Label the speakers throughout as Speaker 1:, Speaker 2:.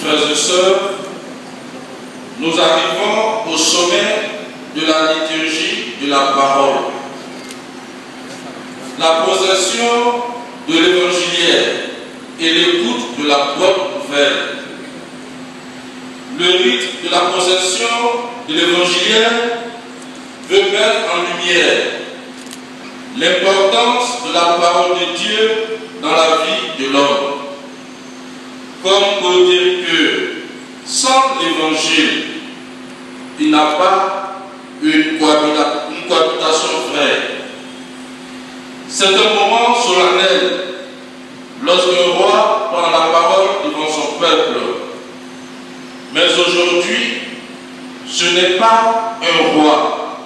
Speaker 1: frères et sœurs, nous arrivons au sommet de la liturgie de la parole. La possession de l'évangiliaire et l'écoute de la bonne nouvelle. Le rite de la possession de l'évangiliaire veut mettre en lumière l'importance de la parole de Dieu dans la vie de l'homme. Comme pour dire que sans l'évangile, il n'a pas une cohabitation vraie. C'est un moment solennel lorsqu'un roi prend la parole devant son peuple. Mais aujourd'hui, ce n'est pas un roi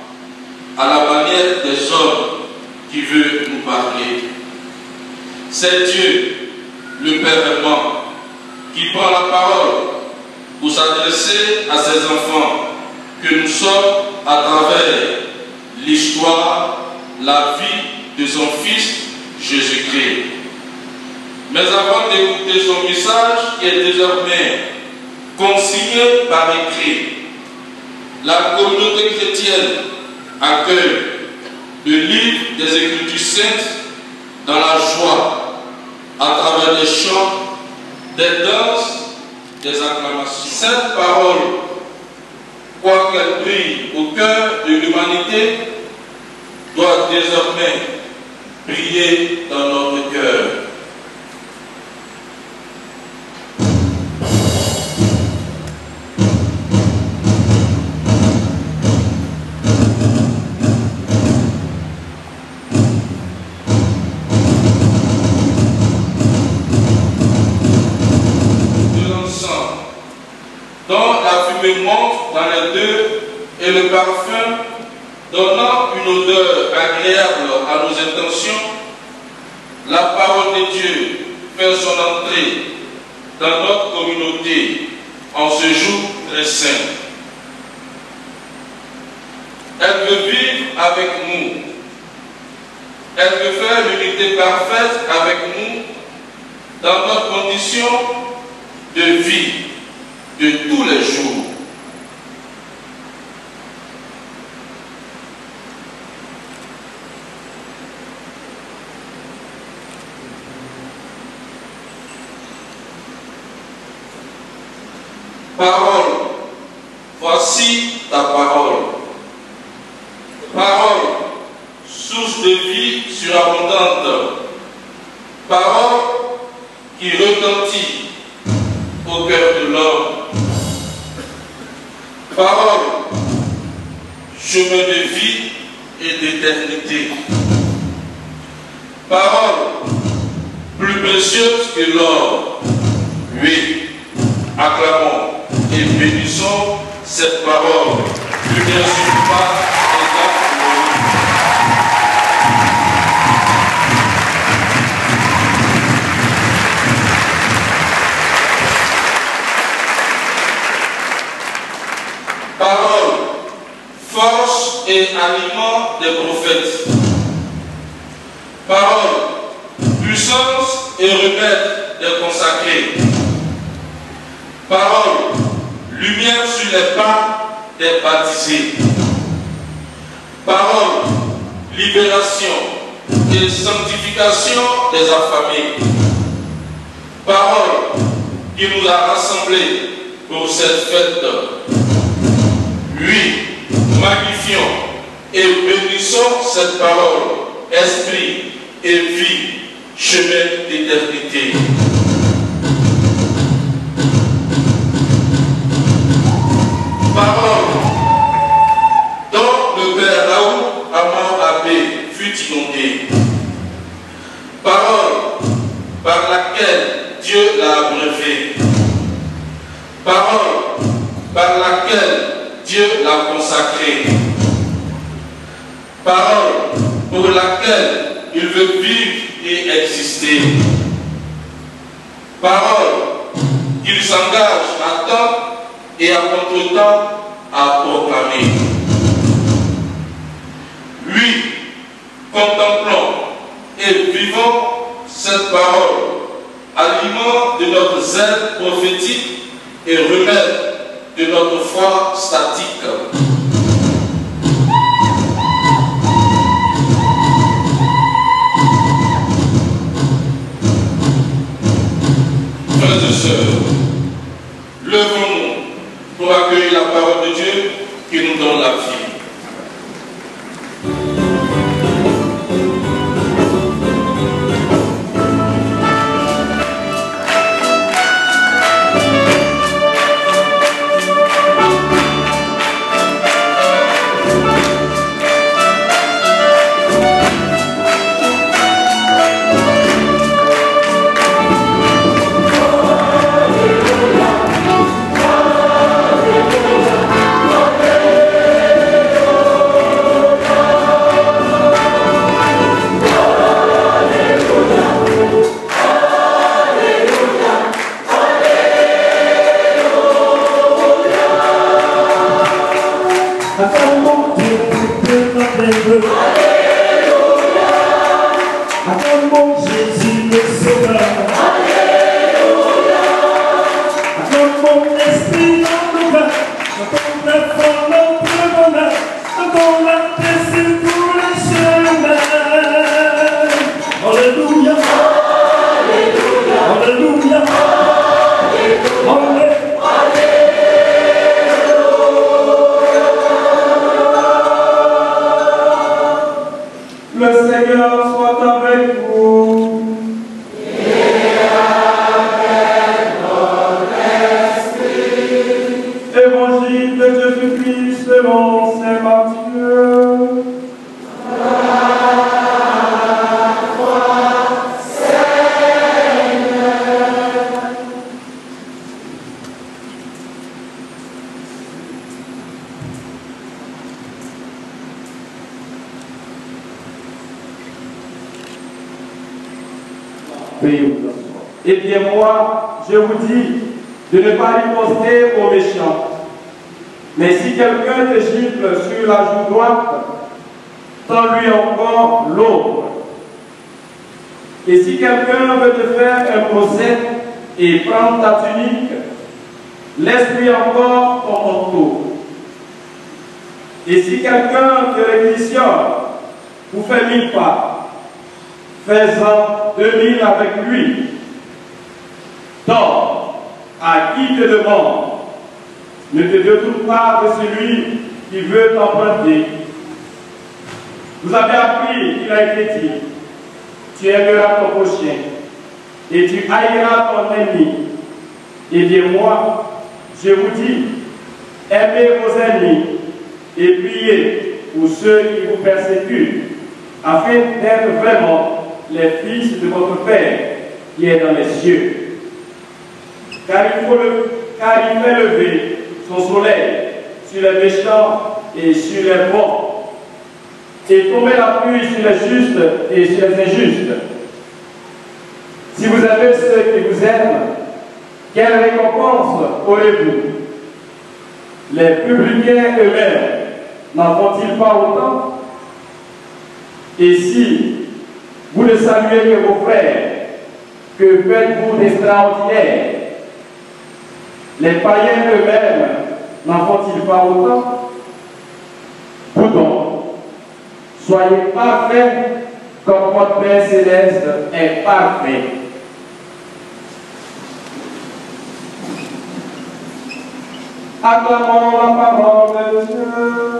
Speaker 1: à la manière des hommes qui veut nous parler. C'est Dieu, le Père aimant, qui prend la parole pour s'adresser à ses enfants que nous sommes à travers l'histoire, la vie de son Fils Jésus-Christ. Mais avant d'écouter son message qui est désormais consigné par écrit, la communauté chrétienne accueille le livre des Écritures saintes dans la joie, à travers des chants, des danses, des acclamations. Cette parole, quoiqu'elle brille au cœur de l'humanité, doit désormais briller dans notre cœur. Dont la fumée monte dans les deux et le parfum, donnant une odeur agréable à nos intentions, la parole de Dieu fait son entrée dans notre communauté en ce jour très saint. Elle veut vivre avec nous. Elle veut faire l'unité parfaite avec nous dans notre condition de vie de tous les jours. Parole, voici ta parole. Parole, source de vie surabondante. Parole qui retentit au cœur de l'homme. Parole, chemin de vie et d'éternité. Parole, plus précieuse que l'or. Oui, acclamons et bénissons cette parole. Lumière sur pas et parole, force et aliment des prophètes. Parole, puissance et remède des consacrés. Parole, lumière sur les pas des baptisés. Parole, libération et sanctification des affamés. Parole qui nous a rassemblés pour cette fête. Oui, magnifions et bénissons cette parole, esprit et vie, chemin d'éternité. Parole dont le Père Raoul Amand Abbé fut inondé. Parole par laquelle Dieu l'a abreuvé. Parole par laquelle Dieu l'a consacré. Parole pour laquelle il veut vivre et exister. Parole qu'il s'engage à temps et à contre-temps à proclamer. Oui, contemplons et vivons cette parole, aliment de notre zèle prophétique et remède de notre foi statique. Frères et sœurs, levons-nous pour accueillir la parole de Dieu qui nous donne la vie.
Speaker 2: Eh bien moi, je vous dis de ne pas riposter aux méchants. Mais si quelqu'un te gifle sur la joue droite, tends-lui encore l'autre. Et si quelqu'un veut te faire un procès et prendre ta tunique, laisse-lui encore ton manteau. Et si quelqu'un te réquisitionne ou fait 1000 pas, fais-en 2000 avec lui. Donc, à qui te demande, ne te détourne pas de celui qui veut t'emprunter. Vous avez appris qu'il a été dit, tu aimeras ton prochain et tu haïras ton ennemi. Eh bien moi, je vous dis, aimez vos ennemis et priez pour ceux qui vous persécutent, afin d'être vraiment les fils de votre Père qui est dans les cieux. Car il fait lever son soleil sur les méchants et sur les bons, et tomber la pluie sur les justes et sur les injustes. Si vous avez ceux qui vous aiment, quelle récompense aurez-vous? Les publicains eux-mêmes n'en font-ils pas autant? Et si vous ne saluez que vos frères, que faites-vous d'extraordinaire? Les païens eux-mêmes n'en font-ils pas autant? Vous donc, soyez parfaits comme votre Père céleste est parfait. Acclamons la parole de Dieu.